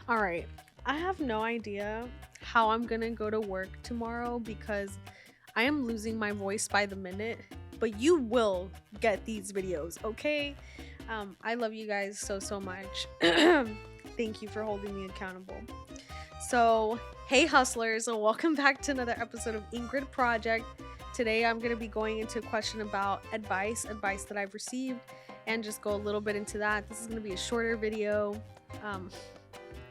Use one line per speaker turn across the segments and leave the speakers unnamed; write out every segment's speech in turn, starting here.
All right. I have no idea how I'm gonna go to work tomorrow because I am losing my voice by the minute, but you will get these videos, okay? I love you guys so much. Thank you for holding me accountable. So, hey hustlers, and welcome back to another episode of Ingrid Project. Today I'm gonna be going into a question about advice that I've received, and just go a little bit into that. This is gonna be a shorter video. Um,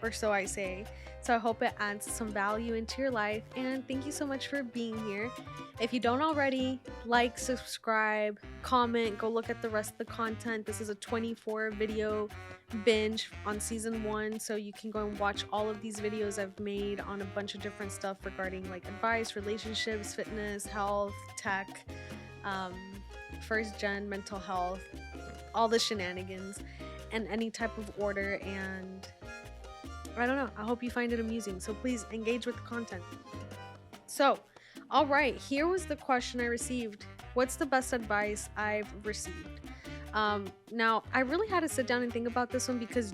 or so I say. So I hope it adds some value into your life. And thank you so much for being here. If you don't already, like, subscribe, comment, go look at the rest of the content. This is a 24 video binge on season 1. So you can go and watch all of these videos I've made on a bunch of different stuff regarding like advice, relationships, fitness, health, tech, um, first gen mental health, all the shenanigans, and any type of order. And I don't know. I hope you find it amusing. So please engage with the content. So, all right, here was the question I received. What's the best advice I've received? Now I really had to sit down and think about this one because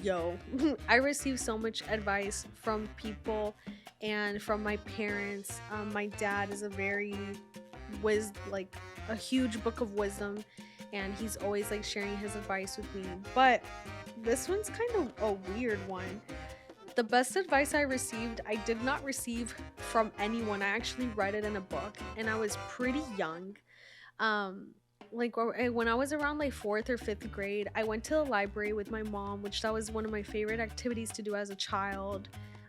I received so much advice from people and from my parents. My dad is a very like a huge book of wisdom, and he's always like sharing his advice with me. But this one's kind of a weird one. The best advice I received, I did not receive from anyone. I actually read it in a book, and I was pretty young. Um, when I was around like fourth or fifth grade, I went to the library with my mom, which that was one of my favorite activities to do as a child.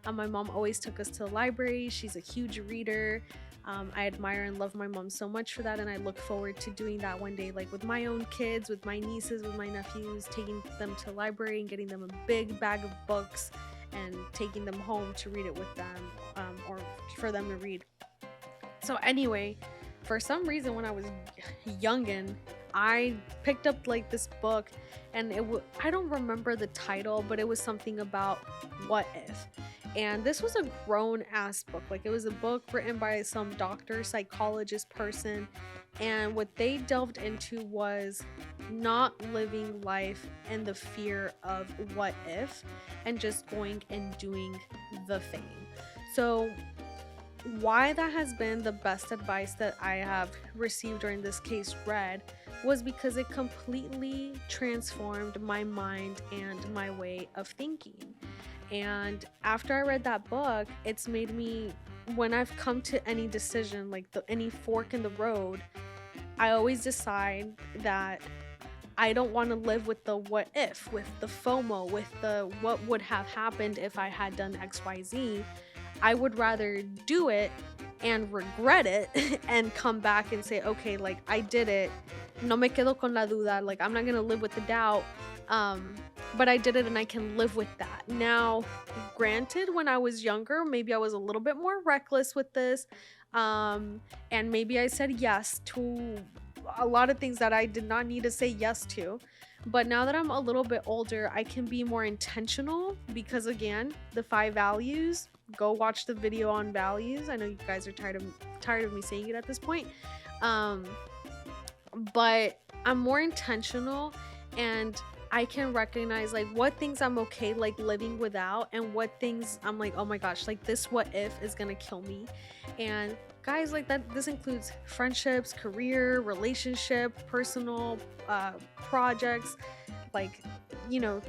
My mom always took us to the library. She's a huge reader. I admire and love my mom so much for that, and I look forward to doing that one day, like with my own kids, with my nieces, with my nephews, taking them to the library and getting them a big bag of books and taking them home to read it with them, or for them to read. So anyway, for some reason when I was youngin, I picked up like this book, and I don't remember the title, but it was something about what if. And this was a grown ass book. Like, it was a book written by some doctor, psychologist person, and what they delved into was not living life in the fear of what if, and just going and doing the thing. So why that has been the best advice that I have received, or in this case read, was because it completely transformed my mind and my way of thinking. And after I read that book, it's made me, when I've come to any decision, like any fork in the road, I always decide that I don't want to live with the what if, with the FOMO, with the what would have happened if I had done XYZ. I would rather do it and regret it and come back and say, okay, like I did it. No me quedo con la duda. Like, I'm not gonna live with the doubt. But I did it and I can live with that. Now, granted, when I was younger, maybe I was a little bit more reckless with this. And maybe I said yes to a lot of things that I did not need to say yes to. But now that I'm a little bit older, I can be more intentional because, again, the 5 values. Go watch the video on values. I know you guys are tired of me saying it at this point. Um, but I'm more intentional, and I can recognize like what things I'm okay like living without, and what things I'm like, oh my gosh, like this what if is gonna kill me. And guys, like that, this includes friendships, career, relationship, personal projects, like,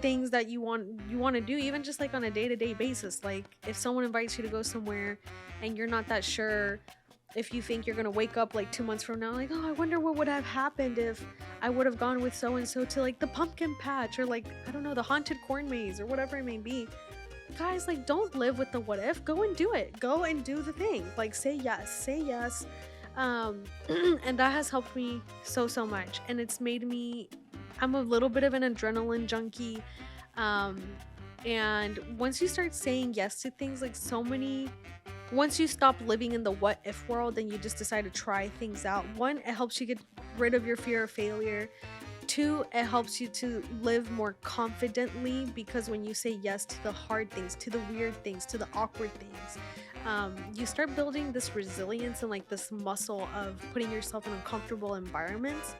things that you want to do, even just like on a day-to-day basis. Like, if someone invites you to go somewhere and you're not that sure, if you think you're gonna wake up like 2 months from now like, oh, I wonder what would have happened if I would have gone with so and so to like the pumpkin patch, or like, I don't know, the haunted corn maze, or whatever it may be. Guys, like, don't live with the what if. Go and do it. Go and do the thing. Like, say yes. And that has helped me so much, and it's made me, I'm a little bit of an adrenaline junkie. um and once you start saying yes to things, like, once you stop living in the what if world and you just decide to try things out, one, it helps you get rid of your fear of failure. Two, it helps you to live more confidently, because when you say yes to the hard things, to the weird things, to the awkward things, you start building this resilience and like this muscle of putting yourself in uncomfortable environments.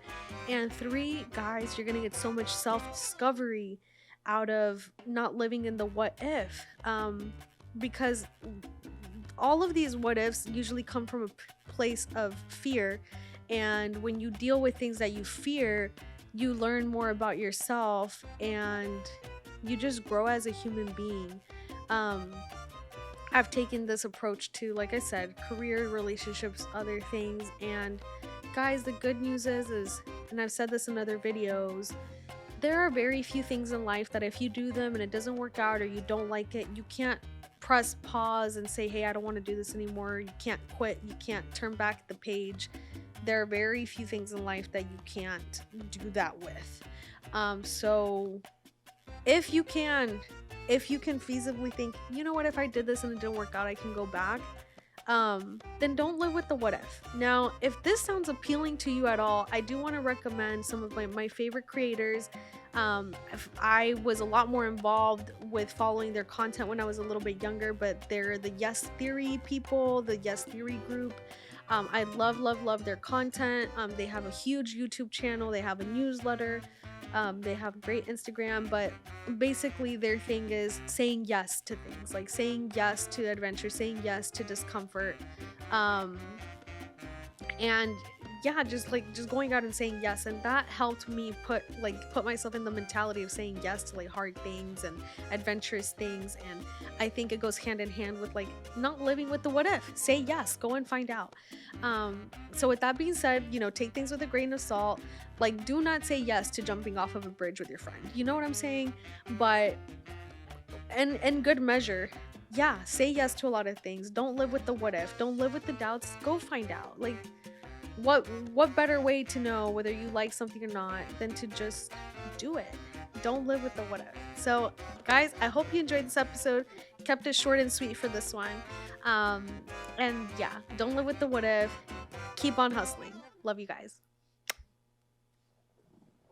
And three, guys, you're gonna get so much self discovery out of not living in the what if, because all of these what ifs usually come from a place of fear. And when you deal with things that you fear, you learn more about yourself and you just grow as a human being. um I've taken this approach to, like I said, career, relationships, other things. And guys, the good news is, and I've said this in other videos, there are very few things in life that if you do them and it doesn't work out or you don't like it, you can't press pause and say, hey, I don't want to do this anymore. You can't quit. You can't turn back the page. There are very few things in life that you can't do that with. So if you can, feasibly think, you know what, if I did this and it didn't work out, I can go back, then don't live with the what if. Now, if this sounds appealing to you at all, I do want to recommend some of my favorite creators. I was a lot more involved with following their content when I was a little bit younger, but they're the Yes Theory people, the Yes Theory group. I love their content. They have a huge YouTube channel, they have a newsletter, they have great Instagram, but basically their thing is saying yes to things, like saying yes to adventure, saying yes to discomfort. Um, and yeah, just going out and saying yes. And that helped me put myself in the mentality of saying yes to like hard things and adventurous things. And I think it goes hand in hand with like not living with the what if. Say yes, go and find out. So with that being said, take things with a grain of salt. Like, do not say yes to jumping off of a bridge with your friend, you know what I'm saying? But and good measure, yeah, say yes to a lot of things. Don't live with the what if, don't live with the doubts. Go find out. Like, what better way to know whether you like something or not than to just do it? Don't live with the what if. So guys, I hope you enjoyed this episode. Kept it short and sweet for this one. And yeah, don't live with the what if. Keep on hustling. Love you guys.